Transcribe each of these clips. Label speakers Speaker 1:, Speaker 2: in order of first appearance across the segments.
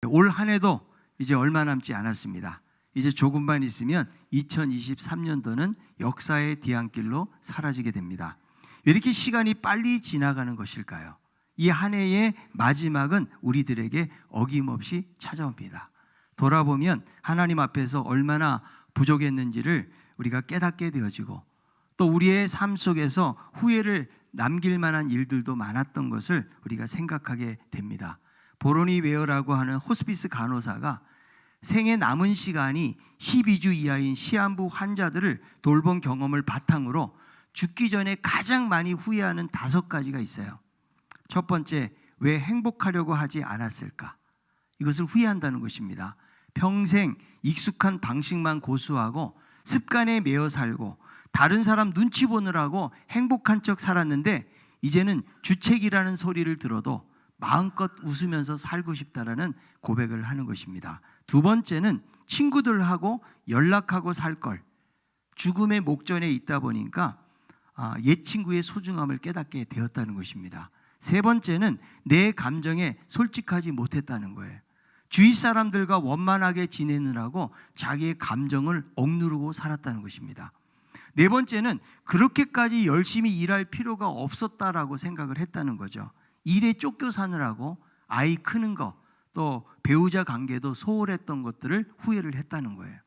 Speaker 1: 올 한 해도 이제 얼마 남지 않았습니다. 이제 조금만 있으면 2023년도는 역사의 뒤안길로 사라지게 됩니다. 왜 이렇게 시간이 빨리 지나가는 것일까요? 이 한 해의 마지막은 우리들에게 어김없이 찾아옵니다. 돌아보면 하나님 앞에서 얼마나 부족했는지를 우리가 깨닫게 되어지고, 또 우리의 삶 속에서 후회를 남길 만한 일들도 많았던 것을 우리가 생각하게 됩니다. 보로니 웨어라고 하는 호스피스 간호사가 생애 남은 시간이 12주 이하인 시한부 환자들을 돌본 경험을 바탕으로 죽기 전에 가장 많이 후회하는 5가지가 있어요. 첫 번째, 왜 행복하려고 하지 않았을까? 이것을 후회한다는 것입니다. 평생 익숙한 방식만 고수하고 습관에 매여 살고 다른 사람 눈치 보느라고 행복한 척 살았는데, 이제는 주책이라는 소리를 들어도 마음껏 웃으면서 살고 싶다라는 고백을 하는 것입니다. 두 번째는 친구들하고 연락하고 살 걸, 죽음의 목전에 있다 보니까 옛 친구의 소중함을 깨닫게 되었다는 것입니다. 세 번째는 내 감정에 솔직하지 못했다는 거예요. 주위 사람들과 원만하게 지내느라고 자기의 감정을 억누르고 살았다는 것입니다. 네 번째는 그렇게까지 열심히 일할 필요가 없었다라고 생각을 했다는 거죠. 일에 쫓겨 사느라고 아이 크는 거, 또 배우자 관계도 소홀했던 것들을 후회를 했다는 거예요.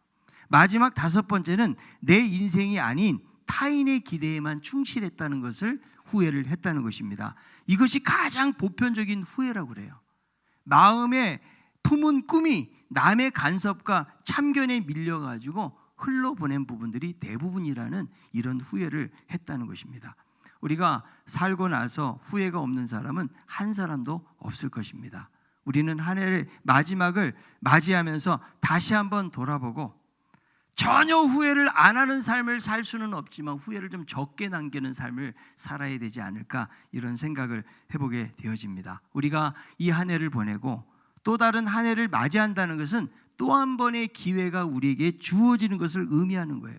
Speaker 1: 마지막 5번째는 내 인생이 아닌 타인의 기대에만 충실했다는 것을 후회를 했다는 것입니다. 이것이 가장 보편적인 후회라고 그래요. 마음에 품은 꿈이 남의 간섭과 참견에 밀려가지고 흘러보낸 부분들이 대부분이라는 이런 후회를 했다는 것입니다. 우리가 살고 나서 후회가 없는 사람은 한 사람도 없을 것입니다. 우리는 한 해의 마지막을 맞이하면서 다시 한번 돌아보고, 전혀 후회를 안 하는 삶을 살 수는 없지만 후회를 좀 적게 남기는 삶을 살아야 되지 않을까, 이런 생각을 해보게 되어집니다. 우리가 이 한 해를 보내고 또 다른 한 해를 맞이한다는 것은 또 한 번의 기회가 우리에게 주어지는 것을 의미하는 거예요.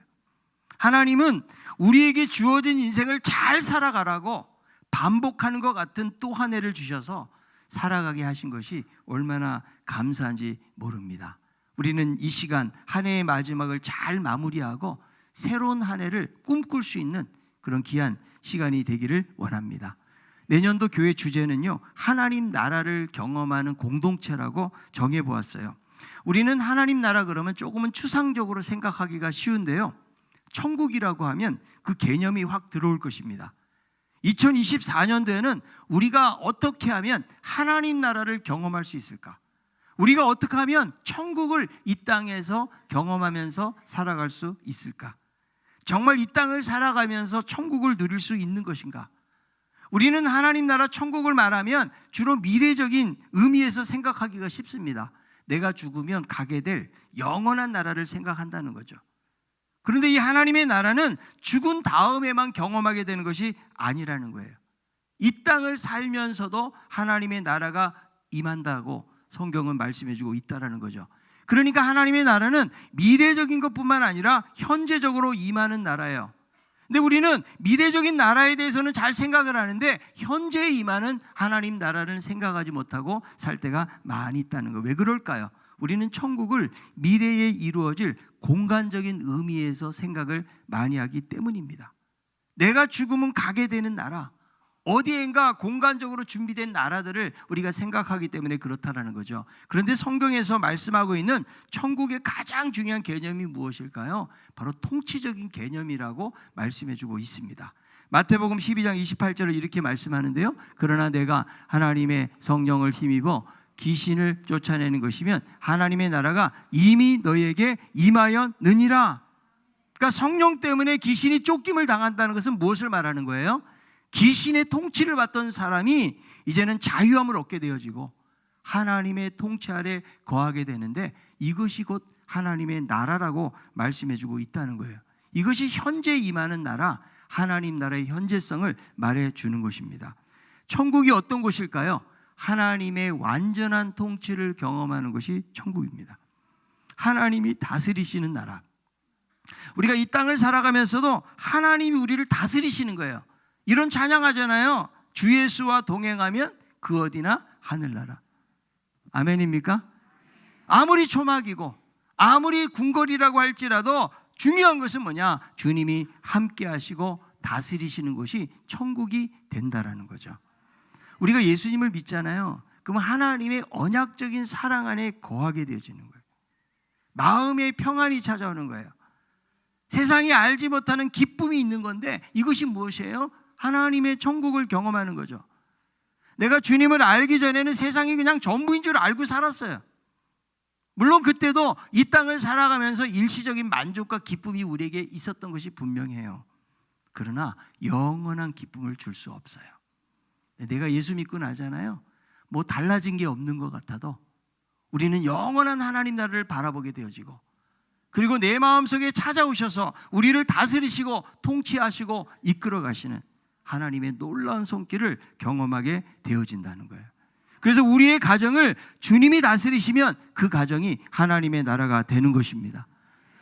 Speaker 1: 하나님은 우리에게 주어진 인생을 잘 살아가라고 반복하는 것 같은 또 한 해를 주셔서 살아가게 하신 것이 얼마나 감사한지 모릅니다. 우리는 이 시간 한 해의 마지막을 잘 마무리하고 새로운 한 해를 꿈꿀 수 있는 그런 귀한 시간이 되기를 원합니다. 내년도 교회 주제는요, 하나님 나라를 경험하는 공동체라고 정해보았어요. 우리는 하나님 나라 그러면 조금은 추상적으로 생각하기가 쉬운데요, 천국이라고 하면 그 개념이 확 들어올 것입니다. 2024년도에는 우리가 어떻게 하면 하나님 나라를 경험할 수 있을까? 우리가 어떻게 하면 천국을 이 땅에서 경험하면서 살아갈 수 있을까? 정말 이 땅을 살아가면서 천국을 누릴 수 있는 것인가? 우리는 하나님 나라 천국을 말하면 주로 미래적인 의미에서 생각하기가 쉽습니다. 내가 죽으면 가게 될 영원한 나라를 생각한다는 거죠. 그런데 이 하나님의 나라는 죽은 다음에만 경험하게 되는 것이 아니라는 거예요. 이 땅을 살면서도 하나님의 나라가 임한다고 성경은 말씀해주고 있다는 거죠. 그러니까 하나님의 나라는 미래적인 것뿐만 아니라 현재적으로 임하는 나라예요. 근데 우리는 미래적인 나라에 대해서는 잘 생각을 하는데 현재에 임하는 하나님 나라를 생각하지 못하고 살 때가 많이 있다는 거예요. 왜 그럴까요? 우리는 천국을 미래에 이루어질 공간적인 의미에서 생각을 많이 하기 때문입니다. 내가 죽으면 가게 되는 나라, 어디엔가 공간적으로 준비된 나라들을 우리가 생각하기 때문에 그렇다라는 거죠. 그런데 성경에서 말씀하고 있는 천국의 가장 중요한 개념이 무엇일까요? 바로 통치적인 개념이라고 말씀해주고 있습니다. 마태복음 12장 28절을 이렇게 말씀하는데요, 그러나 내가 하나님의 성령을 힘입어 귀신을 쫓아내는 것이면 하나님의 나라가 이미 너희에게 임하였느니라. 그러니까 성령 때문에 귀신이 쫓김을 당한다는 것은 무엇을 말하는 거예요? 귀신의 통치를 받던 사람이 이제는 자유함을 얻게 되어지고 하나님의 통치 아래 거하게 되는데, 이것이 곧 하나님의 나라라고 말씀해주고 있다는 거예요. 이것이 현재 임하는 나라, 하나님 나라의 현재성을 말해주는 것입니다. 천국이 어떤 곳일까요? 하나님의 완전한 통치를 경험하는 것이 천국입니다. 하나님이 다스리시는 나라. 우리가 이 땅을 살아가면서도 하나님이 우리를 다스리시는 거예요. 이런 찬양하잖아요. 주 예수와 동행하면 그 어디나 하늘나라. 아멘입니까? 아무리 초막이고 아무리 궁궐이라고 할지라도 중요한 것은 뭐냐? 주님이 함께 하시고 다스리시는 곳이 천국이 된다라는 거죠. 우리가 예수님을 믿잖아요. 그러면 하나님의 언약적인 사랑 안에 거하게 되어지는 거예요. 마음의 평안이 찾아오는 거예요. 세상이 알지 못하는 기쁨이 있는 건데 이것이 무엇이에요? 하나님의 천국을 경험하는 거죠. 내가 주님을 알기 전에는 세상이 그냥 전부인 줄 알고 살았어요. 물론 그때도 이 땅을 살아가면서 일시적인 만족과 기쁨이 우리에게 있었던 것이 분명해요. 그러나 영원한 기쁨을 줄 수 없어요. 내가 예수 믿고 나잖아요. 뭐 달라진 게 없는 것 같아도 우리는 영원한 하나님 나라를 바라보게 되어지고, 그리고 내 마음속에 찾아오셔서 우리를 다스리시고 통치하시고 이끌어 가시는 하나님의 놀라운 손길을 경험하게 되어진다는 거예요. 그래서 우리의 가정을 주님이 다스리시면 그 가정이 하나님의 나라가 되는 것입니다.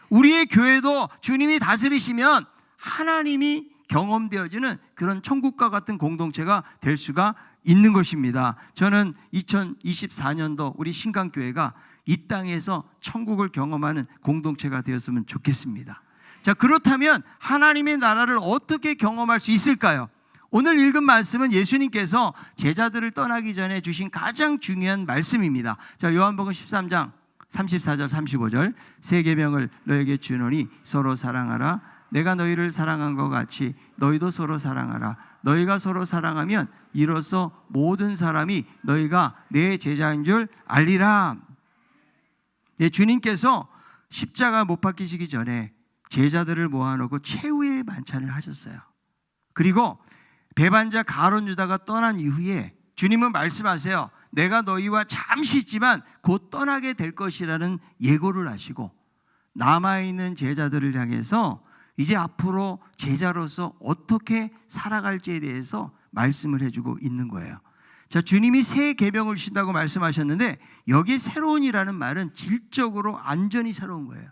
Speaker 1: 우리의 교회도 주님이 다스리시면 하나님이 경험되어지는 그런 천국과 같은 공동체가 될 수가 있는 것입니다. 저는 2024년도 우리 신강교회가 이 땅에서 천국을 경험하는 공동체가 되었으면 좋겠습니다. 자, 그렇다면 하나님의 나라를 어떻게 경험할 수 있을까요? 오늘 읽은 말씀은 예수님께서 제자들을 떠나기 전에 주신 가장 중요한 말씀입니다. 자, 요한복음 13장 34절 35절, 새 계명을 너에게 주노니 서로 사랑하라. 내가 너희를 사랑한 것 같이 너희도 서로 사랑하라. 너희가 서로 사랑하면 이로써 모든 사람이 너희가 내 제자인 줄 알리라. 네, 주님께서 십자가 못 박히시기 전에 제자들을 모아놓고 최후의 만찬을 하셨어요. 그리고 배반자 가룟 유다가 떠난 이후에 주님은 말씀하세요. 내가 너희와 잠시 있지만 곧 떠나게 될 것이라는 예고를 하시고, 남아있는 제자들을 향해서 이제 앞으로 제자로서 어떻게 살아갈지에 대해서 말씀을 해주고 있는 거예요. 자, 주님이 새 계명을 주신다고 말씀하셨는데 여기에 새로운이라는 말은 질적으로 완전히 새로운 거예요.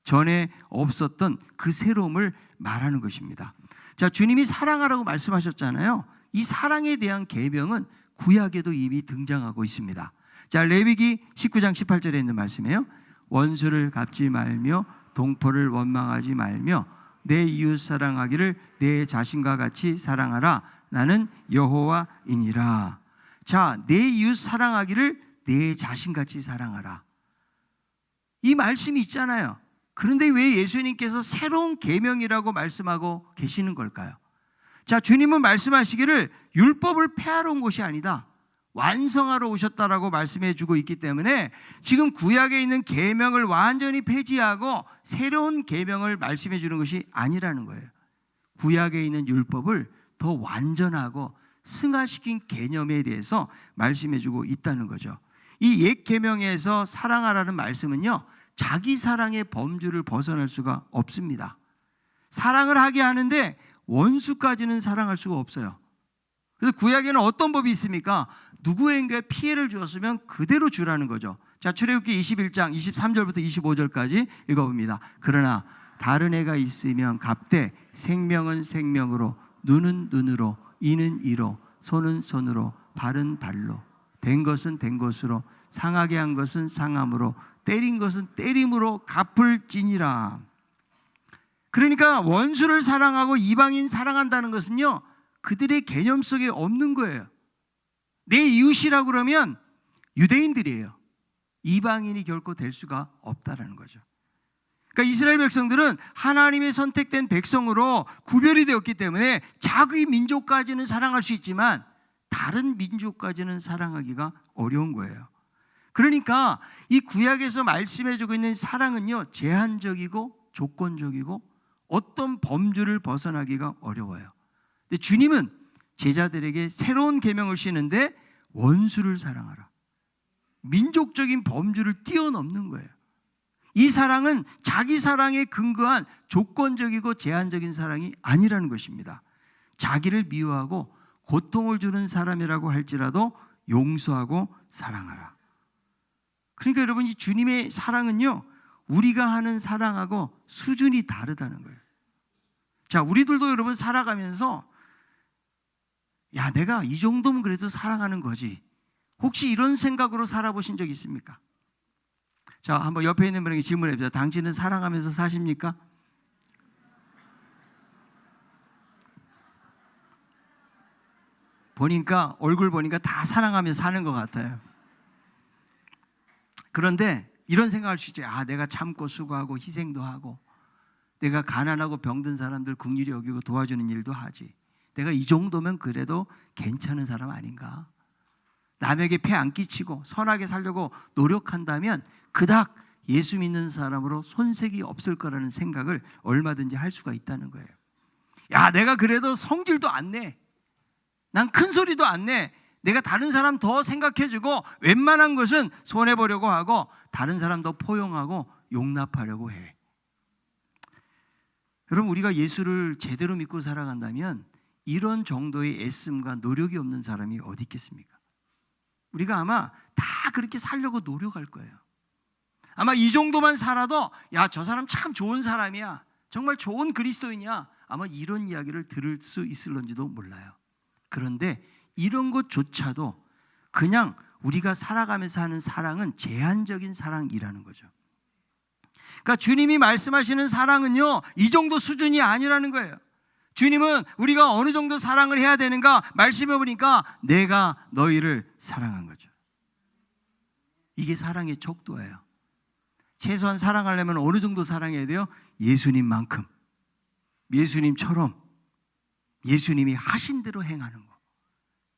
Speaker 1: 전에 없었던 그 새로움을 말하는 것입니다. 자, 주님이 사랑하라고 말씀하셨잖아요. 이 사랑에 대한 계명은 구약에도 이미 등장하고 있습니다. 자, 레위기 19장 18절에 있는 말씀이에요. 원수를 갚지 말며 동포를 원망하지 말며 내 이웃 사랑하기를 내 자신과 같이 사랑하라. 나는 여호와이니라. 자, 내 이웃 사랑하기를 내 자신같이 사랑하라. 이 말씀이 있잖아요. 그런데 왜 예수님께서 새로운 계명이라고 말씀하고 계시는 걸까요? 자, 주님은 말씀하시기를 율법을 폐하러 온 것이 아니다, 완성하러 오셨다라고 말씀해 주고 있기 때문에 지금 구약에 있는 계명을 완전히 폐지하고 새로운 계명을 말씀해 주는 것이 아니라는 거예요. 구약에 있는 율법을 더 완전하고 승화시킨 개념에 대해서 말씀해 주고 있다는 거죠. 이 옛 계명에서 사랑하라는 말씀은요, 자기 사랑의 범주를 벗어날 수가 없습니다. 사랑을 하게 하는데 원수까지는 사랑할 수가 없어요. 그래서 구약에는 어떤 법이 있습니까? 누구에게 피해를 주었으면 그대로 주라는 거죠. 자, 출애굽기 21장 23절부터 25절까지 읽어봅니다. 그러나 다른 애가 있으면 갚되 생명은 생명으로, 눈은 눈으로, 이는 이로, 손은 손으로, 발은 발로, 된 것은 된 것으로, 상하게 한 것은 상함으로, 때린 것은 때림으로 갚을지니라. 그러니까 원수를 사랑하고 이방인 사랑한다는 것은요, 그들의 개념 속에 없는 거예요. 내 이웃이라고 그러면 유대인들이에요. 이방인이 결코 될 수가 없다라는 거죠. 그러니까 이스라엘 백성들은 하나님의 선택된 백성으로 구별이 되었기 때문에 자기 민족까지는 사랑할 수 있지만 다른 민족까지는 사랑하기가 어려운 거예요. 그러니까 이 구약에서 말씀해주고 있는 사랑은요, 제한적이고 조건적이고 어떤 범주를 벗어나기가 어려워요. 근데 주님은 제자들에게 새로운 계명을 주시는데 원수를 사랑하라, 민족적인 범주를 뛰어넘는 거예요. 이 사랑은 자기 사랑에 근거한 조건적이고 제한적인 사랑이 아니라는 것입니다. 자기를 미워하고 고통을 주는 사람이라고 할지라도 용서하고 사랑하라. 그러니까 여러분, 이 주님의 사랑은요, 우리가 하는 사랑하고 수준이 다르다는 거예요. 자, 우리들도 여러분 살아가면서 야, 내가 이 정도면 그래도 사랑하는 거지, 혹시 이런 생각으로 살아보신 적 있습니까? 자, 한번 옆에 있는 분에게 질문해 보세요. 당신은 사랑하면서 사십니까? 보니까 얼굴 보니까 다 사랑하면서 사는 것 같아요. 그런데 이런 생각할 수 있죠. 아, 내가 참고 수고하고 희생도 하고 내가 가난하고 병든 사람들 긍휼히 여기고 도와주는 일도 하지. 내가 이 정도면 그래도 괜찮은 사람 아닌가? 남에게 폐 안 끼치고 선하게 살려고 노력한다면 그닥 예수 믿는 사람으로 손색이 없을 거라는 생각을 얼마든지 할 수가 있다는 거예요. 야, 내가 그래도 성질도 안 내. 난 큰 소리도 안 내. 내가 다른 사람 더 생각해주고 웬만한 것은 손해보려고 하고 다른 사람 더 포용하고 용납하려고 해. 여러분, 우리가 예수를 제대로 믿고 살아간다면 이런 정도의 애씀과 노력이 없는 사람이 어디 있겠습니까? 우리가 아마 다 그렇게 살려고 노력할 거예요. 아마 이 정도만 살아도 야, 저 사람 참 좋은 사람이야, 정말 좋은 그리스도인이야, 아마 이런 이야기를 들을 수 있을런지도 몰라요. 그런데 이런 것조차도 그냥 우리가 살아가면서 하는 사랑은 제한적인 사랑이라는 거죠. 그러니까 주님이 말씀하시는 사랑은요, 이 정도 수준이 아니라는 거예요. 주님은 우리가 어느 정도 사랑을 해야 되는가 말씀해 보니까 내가 너희를 사랑한 거죠. 이게 사랑의 척도예요. 최소한 사랑하려면 어느 정도 사랑해야 돼요? 예수님만큼, 예수님처럼 예수님이 하신 대로 행하는 거.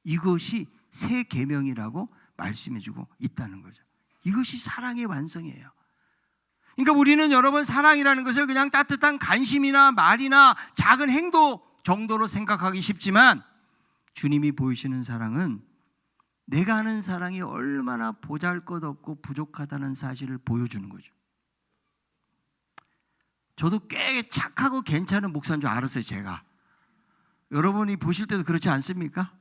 Speaker 1: 이것이 새 계명이라고 말씀해주고 있다는 거죠. 이것이 사랑의 완성이에요. 그러니까 우리는 여러분, 사랑이라는 것을 그냥 따뜻한 관심이나 말이나 작은 행동 정도로 생각하기 쉽지만 주님이 보이시는 사랑은 내가 하는 사랑이 얼마나 보잘것없고 부족하다는 사실을 보여주는 거죠. 저도 꽤 착하고 괜찮은 목사인 줄 알았어요, 제가. 여러분이 보실 때도 그렇지 않습니까?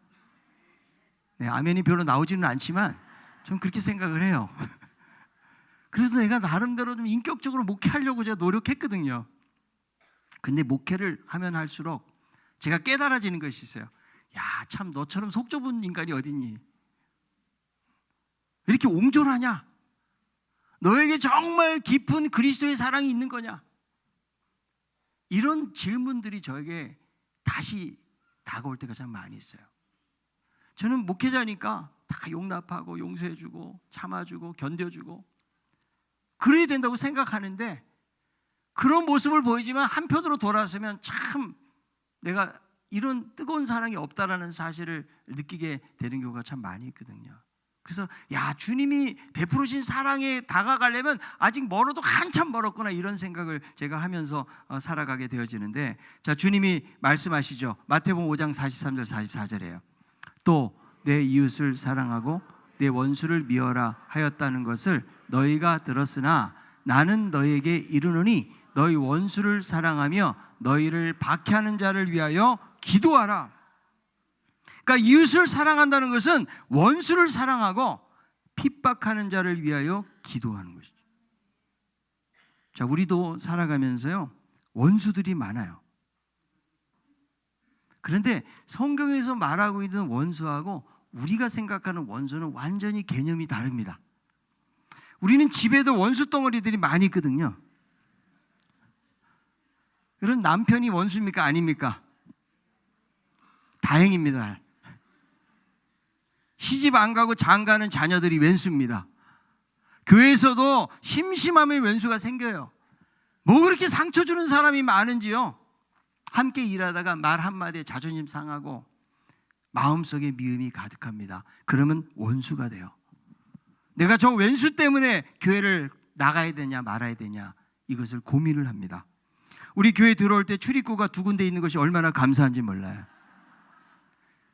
Speaker 1: 네, 아멘이 별로 나오지는 않지만 좀 그렇게 생각을 해요. 그래서 내가 나름대로 좀 인격적으로 목회하려고 제가 노력했거든요. 근데 목회를 하면 할수록 제가 깨달아지는 것이 있어요. 야, 참 너처럼 속 좁은 인간이 어딨니? 왜 이렇게 옹졸하냐? 너에게 정말 깊은 그리스도의 사랑이 있는 거냐? 이런 질문들이 저에게 다시 다가올 때가 참 많이 있어요. 저는 목회자니까 다 용납하고 용서해주고 참아주고 견뎌주고 그래야 된다고 생각하는데 그런 모습을 보이지만 한편으로 돌아서면 참 내가 이런 뜨거운 사랑이 없다라는 사실을 느끼게 되는 경우가 참 많이 있거든요. 그래서 야, 주님이 베푸르신 사랑에 다가가려면 아직 멀어도 한참 멀었구나, 이런 생각을 제가 하면서 살아가게 되어지는데, 자, 주님이 말씀하시죠. 마태복음 5장 43절 44절이에요. 또 내 이웃을 사랑하고 내 원수를 미워라 하였다는 것을 너희가 들었으나 나는 너희에게 이르노니 너희 원수를 사랑하며 너희를 박해하는 자를 위하여 기도하라. 그러니까 이웃을 사랑한다는 것은 원수를 사랑하고 핍박하는 자를 위하여 기도하는 것이죠. 자, 우리도 살아가면서요, 원수들이 많아요. 그런데 성경에서 말하고 있는 원수하고 우리가 생각하는 원수는 완전히 개념이 다릅니다. 우리는 집에도 원수 덩어리들이 많이 있거든요. 그런 남편이 원수입니까? 아닙니까? 다행입니다. 시집 안 가고 장가는 자녀들이 왼수입니다. 교회에서도 심심하면 왼수가 생겨요. 뭐 그렇게 상처 주는 사람이 많은지요. 함께 일하다가 말 한마디에 자존심 상하고 마음속에 미움이 가득합니다. 그러면 원수가 돼요. 내가 저 왼수 때문에 교회를 나가야 되냐 말아야 되냐, 이것을 고민을 합니다. 우리 교회 들어올 때 출입구가 두 군데 있는 것이 얼마나 감사한지 몰라요.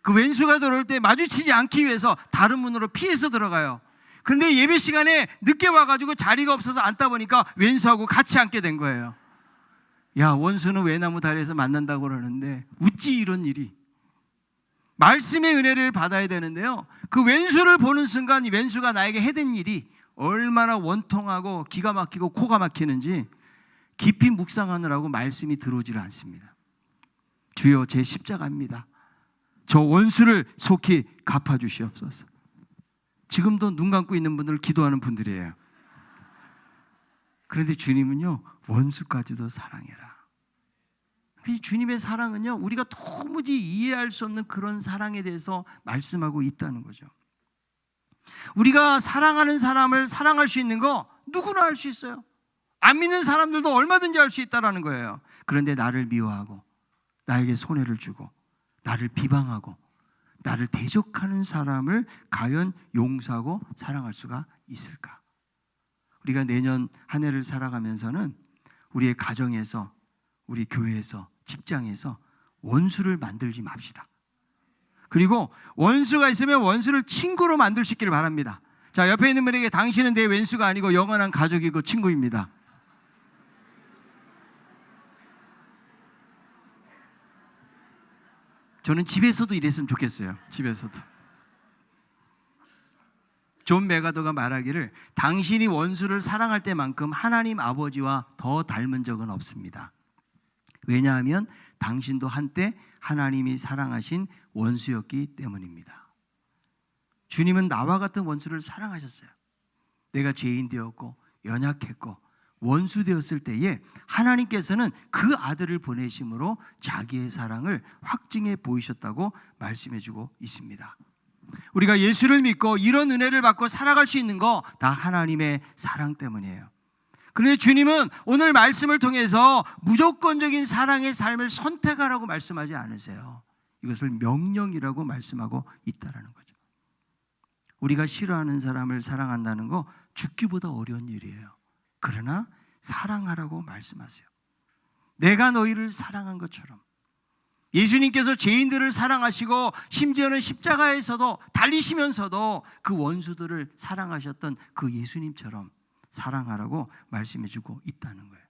Speaker 1: 그 왼수가 들어올 때 마주치지 않기 위해서 다른 문으로 피해서 들어가요. 그런데 예배 시간에 늦게 와가지고 자리가 없어서 앉다 보니까 왼수하고 같이 앉게 된 거예요. 야, 원수는 외나무 다리에서 만난다고 그러는데 어찌 이런 일이. 말씀의 은혜를 받아야 되는데요, 그 왼수를 보는 순간 이 왼수가 나에게 해댄 일이 얼마나 원통하고 기가 막히고 코가 막히는지 깊이 묵상하느라고 말씀이 들어오지를 않습니다. 주여, 제 십자가입니다. 저 원수를 속히 갚아주시옵소서. 지금도 눈 감고 있는 분들 기도하는 분들이에요. 그런데 주님은요, 원수까지도 사랑해라. 이 주님의 사랑은요, 우리가 도무지 이해할 수 없는 그런 사랑에 대해서 말씀하고 있다는 거죠. 우리가 사랑하는 사람을 사랑할 수 있는 거 누구나 할 수 있어요. 안 믿는 사람들도 얼마든지 할 수 있다는 거예요. 그런데 나를 미워하고 나에게 손해를 주고 나를 비방하고 나를 대적하는 사람을 과연 용서하고 사랑할 수가 있을까? 우리가 내년 한 해를 살아가면서는 우리의 가정에서, 우리 교회에서, 직장에서 원수를 만들지 맙시다. 그리고 원수가 있으면 원수를 친구로 만들 수 있기를 바랍니다. 자, 옆에 있는 분에게 당신은 내 왼수가 아니고 영원한 가족이고 친구입니다. 저는 집에서도 이랬으면 좋겠어요. 집에서도. 존 메가더가 말하기를 당신이 원수를 사랑할 때만큼 하나님 아버지와 더 닮은 적은 없습니다. 왜냐하면 당신도 한때 하나님이 사랑하신 원수였기 때문입니다. 주님은 나와 같은 원수를 사랑하셨어요. 내가 죄인 되었고 연약했고 원수 되었을 때에 하나님께서는 그 아들을 보내심으로 자기의 사랑을 확증해 보이셨다고 말씀해 주고 있습니다. 우리가 예수를 믿고 이런 은혜를 받고 살아갈 수 있는 거 다 하나님의 사랑 때문이에요. 그런데 주님은 오늘 말씀을 통해서 무조건적인 사랑의 삶을 선택하라고 말씀하지 않으세요. 이것을 명령이라고 말씀하고 있다는 거죠. 우리가 싫어하는 사람을 사랑한다는 거 죽기보다 어려운 일이에요. 그러나 사랑하라고 말씀하세요. 내가 너희를 사랑한 것처럼. 예수님께서 죄인들을 사랑하시고 심지어는 십자가에서도 달리시면서도 그 원수들을 사랑하셨던 그 예수님처럼 사랑하라고 말씀해 주고 있다는 거예요.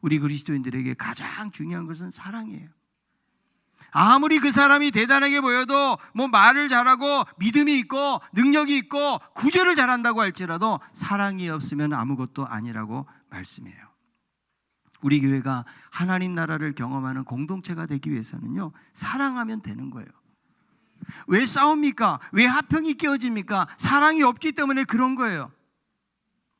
Speaker 1: 우리 그리스도인들에게 가장 중요한 것은 사랑이에요. 아무리 그 사람이 대단하게 보여도 뭐 말을 잘하고 믿음이 있고 능력이 있고 구제를 잘한다고 할지라도 사랑이 없으면 아무것도 아니라고 말씀해요. 우리 교회가 하나님 나라를 경험하는 공동체가 되기 위해서는요, 사랑하면 되는 거예요. 왜 싸웁니까? 왜 화평이 깨어집니까? 사랑이 없기 때문에 그런 거예요.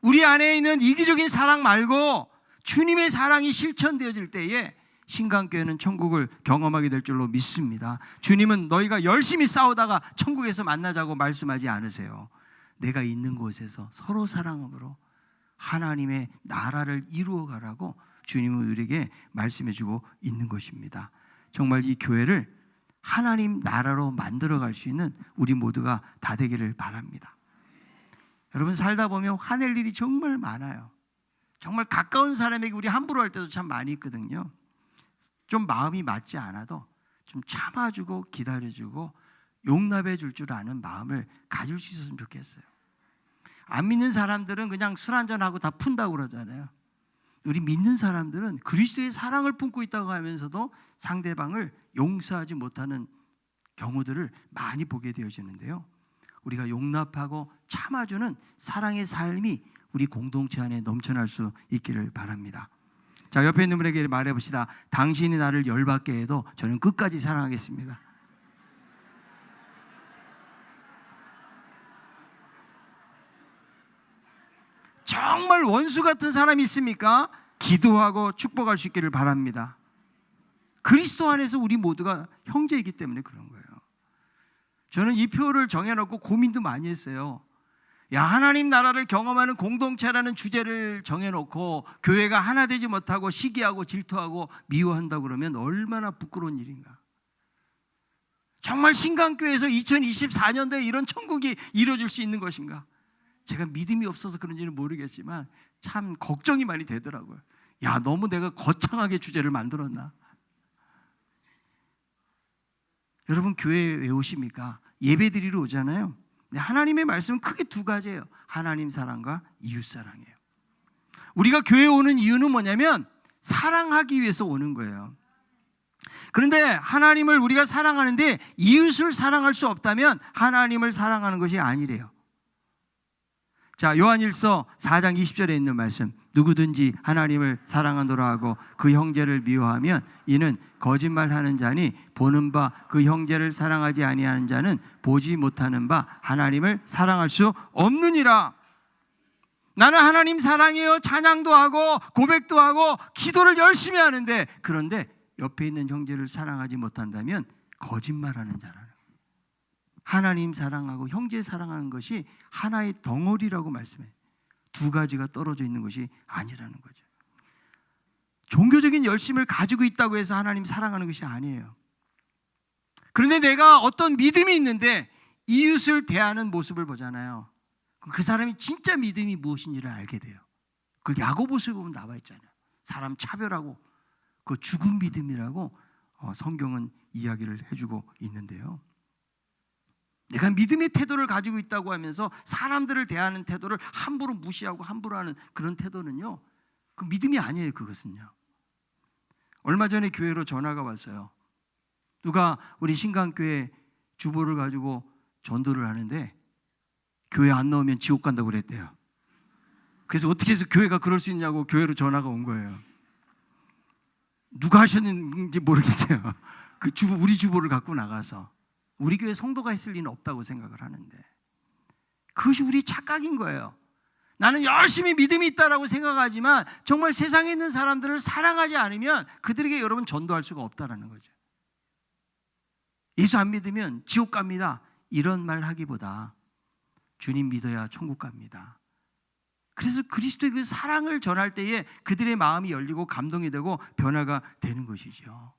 Speaker 1: 우리 안에 있는 이기적인 사랑 말고 주님의 사랑이 실천되어질 때에 신강교회는 천국을 경험하게 될 줄로 믿습니다. 주님은 너희가 열심히 싸우다가 천국에서 만나자고 말씀하지 않으세요. 내가 있는 곳에서 서로 사랑함으로 하나님의 나라를 이루어가라고 주님은 우리에게 말씀해 주고 있는 것입니다. 정말 이 교회를 하나님 나라로 만들어갈 수 있는 우리 모두가 다 되기를 바랍니다. 여러분, 살다 보면 화낼 일이 정말 많아요. 정말 가까운 사람에게 우리 함부로 할 때도 참 많이 있거든요. 좀 마음이 맞지 않아도 좀 참아주고 기다려주고 용납해 줄 줄 아는 마음을 가질 수 있었으면 좋겠어요. 안 믿는 사람들은 그냥 술 한잔하고 다 푼다고 그러잖아요. 우리 믿는 사람들은 그리스도의 사랑을 품고 있다고 하면서도 상대방을 용서하지 못하는 경우들을 많이 보게 되어지는데요. 우리가 용납하고 참아주는 사랑의 삶이 우리 공동체 안에 넘쳐날 수 있기를 바랍니다. 자, 옆에 있는 분에게 말해봅시다. 당신이 나를 열받게 해도 저는 끝까지 사랑하겠습니다. 정말 원수 같은 사람이 있습니까? 기도하고 축복할 수 있기를 바랍니다. 그리스도 안에서 우리 모두가 형제이기 때문에 그런 거예요. 저는 이 표를 정해놓고 고민도 많이 했어요. 야, 하나님 나라를 경험하는 공동체라는 주제를 정해놓고 교회가 하나 되지 못하고 시기하고 질투하고 미워한다고 그러면 얼마나 부끄러운 일인가. 정말 신강교회에서 2024년도에 이런 천국이 이루어질 수 있는 것인가. 제가 믿음이 없어서 그런지는 모르겠지만 참 걱정이 많이 되더라고요. 야, 너무 내가 거창하게 주제를 만들었나. 여러분, 교회에 왜 오십니까? 예배 드리러 오잖아요. 하나님의 말씀은 크게 두 가지예요. 하나님 사랑과 이웃 사랑이에요. 우리가 교회에 오는 이유는 뭐냐면 사랑하기 위해서 오는 거예요. 그런데 하나님을 우리가 사랑하는데 이웃을 사랑할 수 없다면 하나님을 사랑하는 것이 아니래요. 자, 요한일서 4장 20절에 있는 말씀, 누구든지 하나님을 사랑하노라 하고 그 형제를 미워하면 이는 거짓말하는 자니 보는 바 그 형제를 사랑하지 아니하는 자는 보지 못하는 바 하나님을 사랑할 수 없느니라. 나는 하나님 사랑해요. 찬양도 하고 고백도 하고 기도를 열심히 하는데, 그런데 옆에 있는 형제를 사랑하지 못한다면 거짓말하는 자라는 거예요. 하나님 사랑하고 형제 사랑하는 것이 하나의 덩어리라고 말씀해요. 두 가지가 떨어져 있는 것이 아니라는 거죠. 종교적인 열심을 가지고 있다고 해서 하나님 사랑하는 것이 아니에요. 그런데 내가 어떤 믿음이 있는데 이웃을 대하는 모습을 보잖아요. 그 사람이 진짜 믿음이 무엇인지를 알게 돼요. 그걸 야고보서에 보면 나와 있잖아요. 사람 차별하고 그 죽은 믿음이라고 성경은 이야기를 해주고 있는데요. 내가 믿음의 태도를 가지고 있다고 하면서 사람들을 대하는 태도를 함부로 무시하고 함부로 하는 그런 태도는요, 그 믿음이 아니에요. 그것은요. 얼마 전에 교회로 전화가 왔어요. 누가 우리 신강교회 주보를 가지고 전도를 하는데 교회 안 나오면 지옥 간다고 그랬대요. 그래서 어떻게 해서 교회가 그럴 수 있냐고 교회로 전화가 온 거예요. 누가 하셨는지 모르겠어요. 그 주보, 우리 주보를 갖고 나가서 우리 교회 성도가 했을 리는 없다고 생각을 하는데, 그것이 우리 착각인 거예요. 나는 열심히 믿음이 있다라고 생각하지만 정말 세상에 있는 사람들을 사랑하지 않으면 그들에게 여러분 전도할 수가 없다라는 거죠. 예수 안 믿으면 지옥 갑니다, 이런 말 하기보다 주님 믿어야 천국 갑니다. 그래서 그리스도의 그 사랑을 전할 때에 그들의 마음이 열리고 감동이 되고 변화가 되는 것이죠.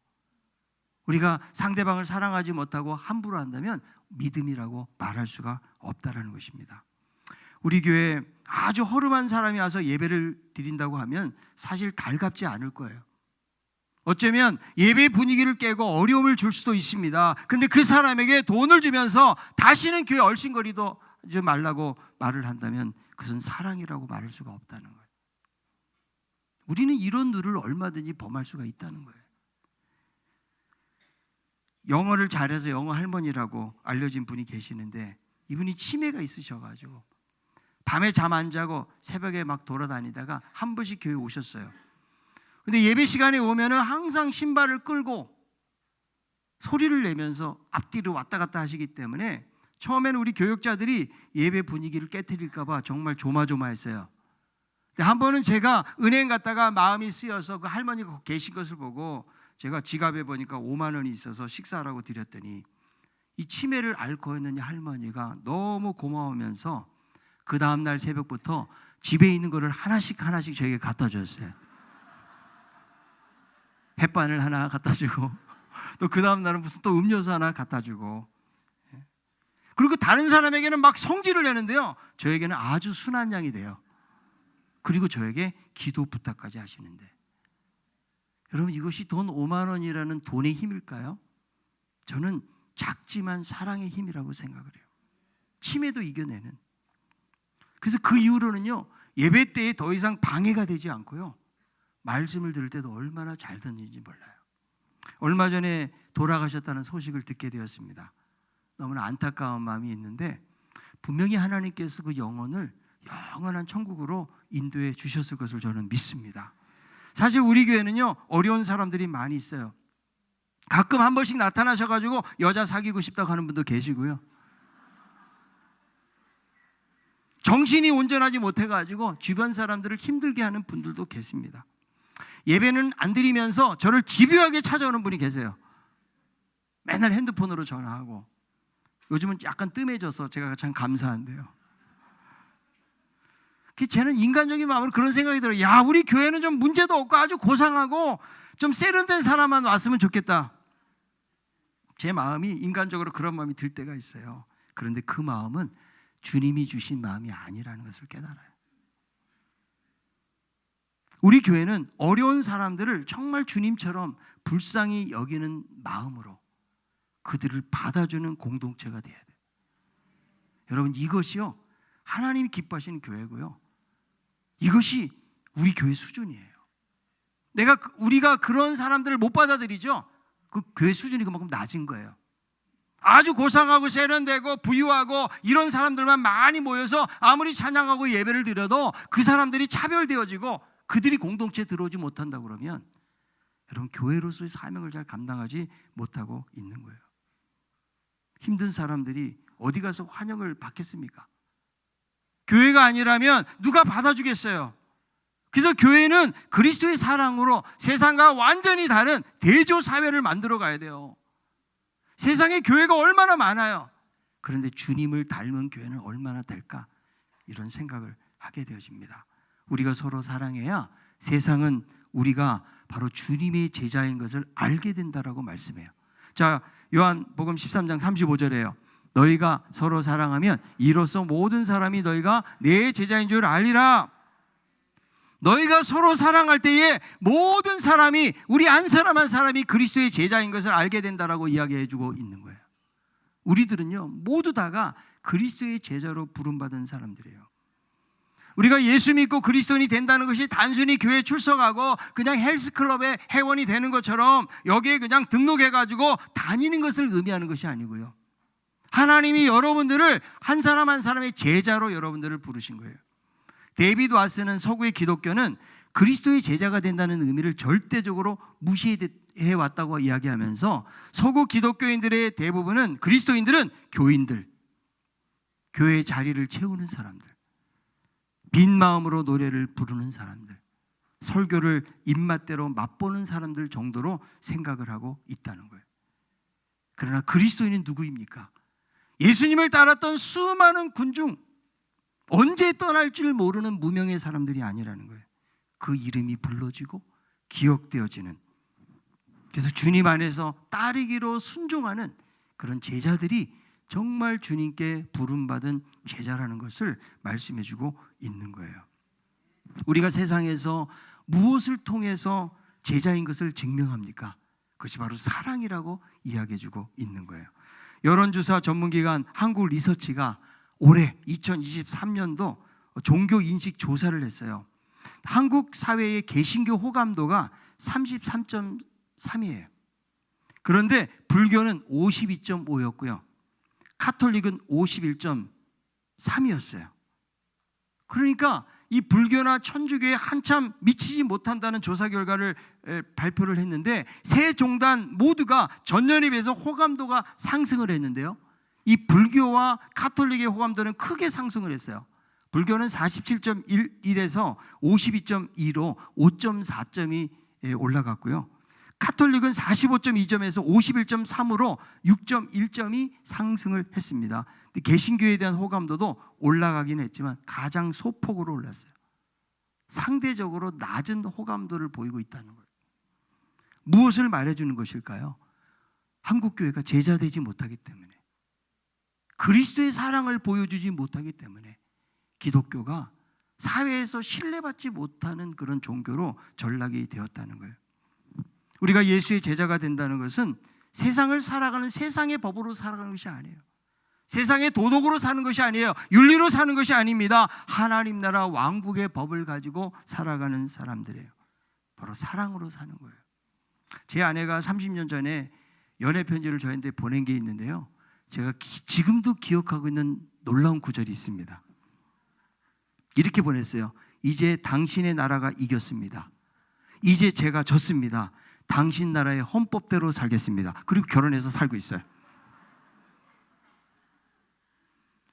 Speaker 1: 우리가 상대방을 사랑하지 못하고 함부로 한다면 믿음이라고 말할 수가 없다라는 것입니다. 우리 교회에 아주 허름한 사람이 와서 예배를 드린다고 하면 사실 달갑지 않을 거예요. 어쩌면 예배 분위기를 깨고 어려움을 줄 수도 있습니다. 근데 그 사람에게 돈을 주면서 다시는 교회 얼씬거리도 하지 말라고 말을 한다면 그것은 사랑이라고 말할 수가 없다는 거예요. 우리는 이런 룰을 얼마든지 범할 수가 있다는 거예요. 영어를 잘해서 영어 할머니라고 알려진 분이 계시는데, 이분이 치매가 있으셔가지고 밤에 잠 안 자고 새벽에 막 돌아다니다가 한 번씩 교회 오셨어요. 근데 예배 시간에 오면은 항상 신발을 끌고 소리를 내면서 앞뒤로 왔다 갔다 하시기 때문에 처음에는 우리 교육자들이 예배 분위기를 깨트릴까봐 정말 조마조마했어요. 근데 한 번은 제가 은행 갔다가 마음이 쓰여서 그 할머니가 계신 것을 보고 제가 지갑에 보니까 5만 원이 있어서 식사하라고 드렸더니 이 치매를 앓고 있는 할머니가 너무 고마우면서 그 다음날 새벽부터 집에 있는 거를 하나씩 저에게 갖다 줬어요. 햇반을 하나 갖다 주고 또 그 다음날은 무슨 또 음료수 하나 갖다 주고, 그리고 다른 사람에게는 막 성질을 내는데요, 저에게는 아주 순한 양이 돼요. 그리고 저에게 기도 부탁까지 하시는데, 여러분 이것이 돈 5만 원이라는 돈의 힘일까요? 저는 작지만 사랑의 힘이라고 생각을 해요. 치매도 이겨내는. 그래서 그 이후로는요, 예배 때에 더 이상 방해가 되지 않고요, 말씀을 들을 때도 얼마나 잘 듣는지 몰라요. 얼마 전에 돌아가셨다는 소식을 듣게 되었습니다. 너무나 안타까운 마음이 있는데 분명히 하나님께서 그 영혼을 영원한 천국으로 인도해 주셨을 것을 저는 믿습니다. 사실 우리 교회는요, 어려운 사람들이 많이 있어요. 가끔 한 번씩 나타나셔가지고 여자 사귀고 싶다고 하는 분도 계시고요, 정신이 온전하지 못해가지고 주변 사람들을 힘들게 하는 분들도 계십니다. 예배는 안 드리면서 저를 집요하게 찾아오는 분이 계세요. 맨날 핸드폰으로 전화하고. 요즘은 약간 뜸해져서 제가 참 감사한데요. 쟤는 인간적인 마음으로 그런 생각이 들어요. 야, 우리 교회는 좀 문제도 없고 아주 고상하고 좀 세련된 사람만 왔으면 좋겠다. 제 마음이 인간적으로 그런 마음이 들 때가 있어요. 그런데 그 마음은 주님이 주신 마음이 아니라는 것을 깨달아요. 우리 교회는 어려운 사람들을 정말 주님처럼 불쌍히 여기는 마음으로 그들을 받아주는 공동체가 돼야 돼요. 여러분 이것이요, 하나님이 기뻐하시는 교회고요, 이것이 우리 교회 수준이에요. 우리가 그런 사람들을 못 받아들이죠. 그 교회 수준이 그만큼 낮은 거예요. 아주 고상하고 세련되고 부유하고 이런 사람들만 많이 모여서 아무리 찬양하고 예배를 드려도 그 사람들이 차별되어지고 그들이 공동체에 들어오지 못한다 그러면 여러분 교회로서의 사명을 잘 감당하지 못하고 있는 거예요. 힘든 사람들이 어디 가서 환영을 받겠습니까? 교회가 아니라면 누가 받아주겠어요? 그래서 교회는 그리스도의 사랑으로 세상과 완전히 다른 대조 사회를 만들어 가야 돼요. 세상에 교회가 얼마나 많아요. 그런데 주님을 닮은 교회는 얼마나 될까? 이런 생각을 하게 되어집니다. 우리가 서로 사랑해야 세상은 우리가 바로 주님의 제자인 것을 알게 된다라고 말씀해요. 자, 요한복음 13장 35절에요. 너희가 서로 사랑하면 이로써 모든 사람이 너희가 내 제자인 줄 알리라. 너희가 서로 사랑할 때에 모든 사람이, 우리 한 사람 한 사람이 그리스도의 제자인 것을 알게 된다라고 이야기해 주고 있는 거예요. 우리들은요, 모두 다가 그리스도의 제자로 부름받은 사람들이에요. 우리가 예수 믿고 그리스도인이 된다는 것이 단순히 교회에 출석하고 그냥 헬스클럽의 회원이 되는 것처럼 여기에 그냥 등록해가지고 다니는 것을 의미하는 것이 아니고요. 하나님이 여러분들을 한 사람 한 사람의 제자로 여러분들을 부르신 거예요. 데이비드 와스는 서구의 기독교는 그리스도의 제자가 된다는 의미를 절대적으로 무시해 왔다고 이야기하면서 서구 기독교인들의 대부분은, 그리스도인들은 교인들, 교회의 자리를 채우는 사람들, 빈 마음으로 노래를 부르는 사람들, 설교를 입맛대로 맛보는 사람들 정도로 생각을 하고 있다는 거예요. 그러나 그리스도인은 누구입니까? 예수님을 따랐던 수많은 군중, 언제 떠날 줄 모르는 무명의 사람들이 아니라는 거예요. 그 이름이 불러지고 기억되어지는, 그래서 주님 안에서 따르기로 순종하는 그런 제자들이 정말 주님께 부름받은 제자라는 것을 말씀해 주고 있는 거예요. 우리가 세상에서 무엇을 통해서 제자인 것을 증명합니까? 그것이 바로 사랑이라고 이야기해 주고 있는 거예요. 여론조사 전문기관 한국리서치가 올해 2023년도 종교인식 조사를 했어요. 한국 사회의 개신교 호감도가 33.3이에요. 그런데 불교는 52.5였고요. 카톨릭은 51.3이었어요. 그러니까 이 불교나 천주교에 한참 미치지 못한다는 조사 결과를 발표를 했는데, 세 종단 모두가 전년에 비해서 호감도가 상승을 했는데요, 이 불교와 카톨릭의 호감도는 크게 상승을 했어요. 불교는 47.1에서 52.2로 5.4점이 올라갔고요. 카톨릭은 45.2점에서 51.3으로 6.1점이 상승을 했습니다. 개신교에 대한 호감도도 올라가긴 했지만 가장 소폭으로 올랐어요. 상대적으로 낮은 호감도를 보이고 있다는 거예요. 무엇을 말해주는 것일까요? 한국교회가 제자되지 못하기 때문에, 그리스도의 사랑을 보여주지 못하기 때문에 기독교가 사회에서 신뢰받지 못하는 그런 종교로 전락이 되었다는 거예요. 우리가 예수의 제자가 된다는 것은 세상을 살아가는 세상의 법으로 살아가는 것이 아니에요. 세상의 도덕으로 사는 것이 아니에요. 윤리로 사는 것이 아닙니다. 하나님 나라 왕국의 법을 가지고 살아가는 사람들이에요. 바로 사랑으로 사는 거예요. 제 아내가 30년 전에 연애 편지를 저한테 보낸 게 있는데요, 제가 지금도 기억하고 있는 놀라운 구절이 있습니다. 이렇게 보냈어요. 이제 당신의 나라가 이겼습니다. 이제 제가 졌습니다. 당신 나라의 헌법대로 살겠습니다. 그리고 결혼해서 살고 있어요.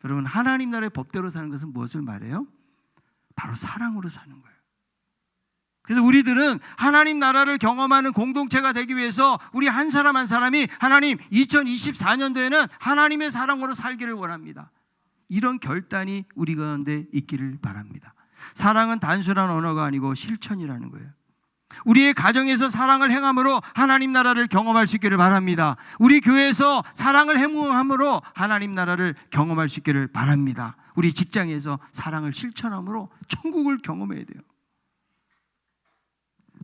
Speaker 1: 여러분, 하나님 나라의 법대로 사는 것은 무엇을 말해요? 바로 사랑으로 사는 거예요. 그래서 우리들은 하나님 나라를 경험하는 공동체가 되기 위해서 우리 한 사람 한 사람이 하나님 2024년도에는 하나님의 사랑으로 살기를 원합니다. 이런 결단이 우리 가운데 있기를 바랍니다. 사랑은 단순한 언어가 아니고 실천이라는 거예요. 우리의 가정에서 사랑을 행함으로 하나님 나라를 경험할 수 있기를 바랍니다. 우리 교회에서 사랑을 행함으로 하나님 나라를 경험할 수 있기를 바랍니다. 우리 직장에서 사랑을 실천함으로 천국을 경험해야 돼요.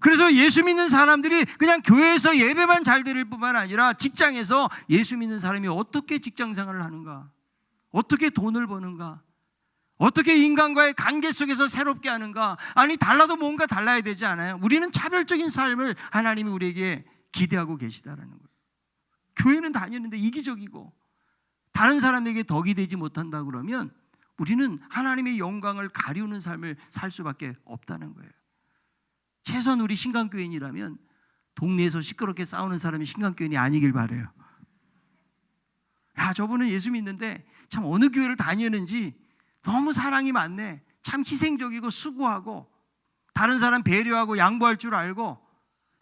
Speaker 1: 그래서 예수 믿는 사람들이 그냥 교회에서 예배만 잘 드릴 뿐만 아니라 직장에서 예수 믿는 사람이 어떻게 직장 생활을 하는가, 어떻게 돈을 버는가, 어떻게 인간과의 관계 속에서 새롭게 하는가. 아니, 달라도 뭔가 달라야 되지 않아요? 우리는 차별적인 삶을 하나님이 우리에게 기대하고 계시다라는 거예요. 교회는 다니는데 이기적이고 다른 사람에게 덕이 되지 못한다 그러면 우리는 하나님의 영광을 가리우는 삶을 살 수밖에 없다는 거예요. 최소한 우리 신강교인이라면 동네에서 시끄럽게 싸우는 사람이 신강교인이 아니길 바라요. 야, 저분은 예수 믿는데 참 어느 교회를 다니는지 너무 사랑이 많네. 참 희생적이고 수고하고 다른 사람 배려하고 양보할 줄 알고,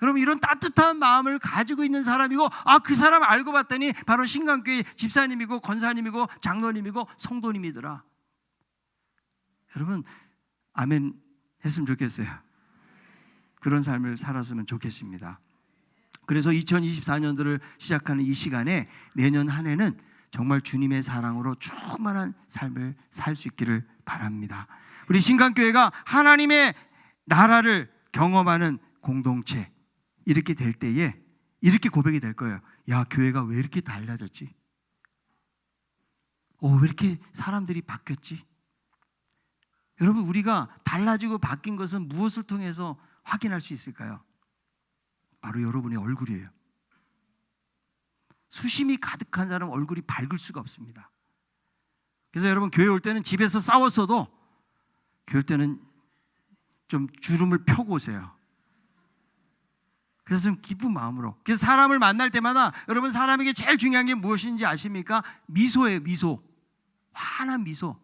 Speaker 1: 여러분 이런 따뜻한 마음을 가지고 있는 사람이고, 그 사람 알고 봤더니 바로 신강교회 집사님이고 권사님이고 장로님이고 성도님이더라. 여러분 아멘 했으면 좋겠어요. 그런 삶을 살았으면 좋겠습니다. 그래서 2024년도를 시작하는 이 시간에 내년 한 해는 정말 주님의 사랑으로 충만한 삶을 살 수 있기를 바랍니다. 우리 신강교회가 하나님의 나라를 경험하는 공동체, 이렇게 될 때에 이렇게 고백이 될 거예요. 야, 교회가 왜 이렇게 달라졌지? 왜 이렇게 사람들이 바뀌었지? 여러분, 우리가 달라지고 바뀐 것은 무엇을 통해서 확인할 수 있을까요? 바로 여러분의 얼굴이에요. 수심이 가득한 사람 얼굴이 밝을 수가 없습니다. 그래서 여러분 교회 올 때는 집에서 싸웠어도 교회 올 때는 좀 주름을 펴고 오세요. 그래서 좀 기쁜 마음으로. 그래서 사람을 만날 때마다 여러분 사람에게 제일 중요한 게 무엇인지 아십니까? 미소예요. 미소. 환한 미소.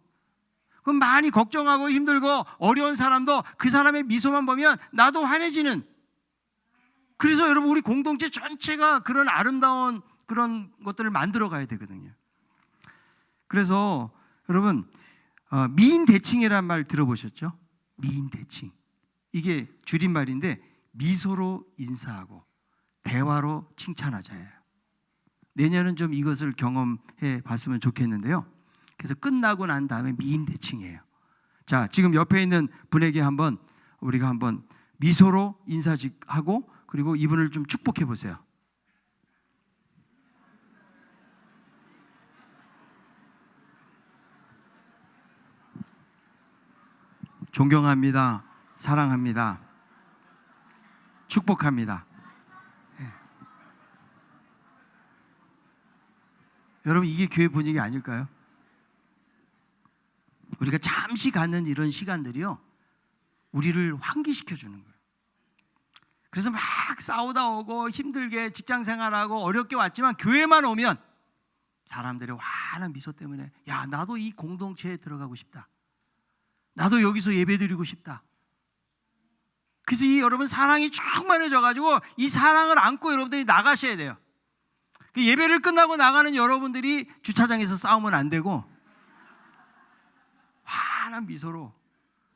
Speaker 1: 그럼 많이 걱정하고 힘들고 어려운 사람도 그 사람의 미소만 보면 나도 환해지는. 그래서 여러분 우리 공동체 전체가 그런 아름다운 그런 것들을 만들어 가야 되거든요. 그래서 여러분 미인 대칭이라는 말 들어보셨죠? 미인 대칭. 이게 줄임말인데 미소로 인사하고 대화로 칭찬하자예요. 내년은 좀 이것을 경험해 봤으면 좋겠는데요. 그래서 끝나고 난 다음에 미인 대칭이에요. 자, 지금 옆에 있는 분에게 우리가 한번 미소로 인사하고 그리고 이분을 좀 축복해 보세요. 존경합니다. 사랑합니다. 축복합니다. 네. 여러분 이게 교회 분위기 아닐까요? 우리가 잠시 갖는 이런 시간들이요, 우리를 환기시켜 주는 거예요. 그래서 막 싸우다 오고 힘들게 직장 생활하고 어렵게 왔지만 교회만 오면 사람들의 환한 미소 때문에 야, 나도 이 공동체에 들어가고 싶다. 나도 여기서 예배드리고 싶다. 그래서 여러분 사랑이 충만해져 가지고 이 사랑을 안고 여러분들이 나가셔야 돼요. 예배를 끝나고 나가는 여러분들이 주차장에서 싸우면 안 되고 환한 미소로,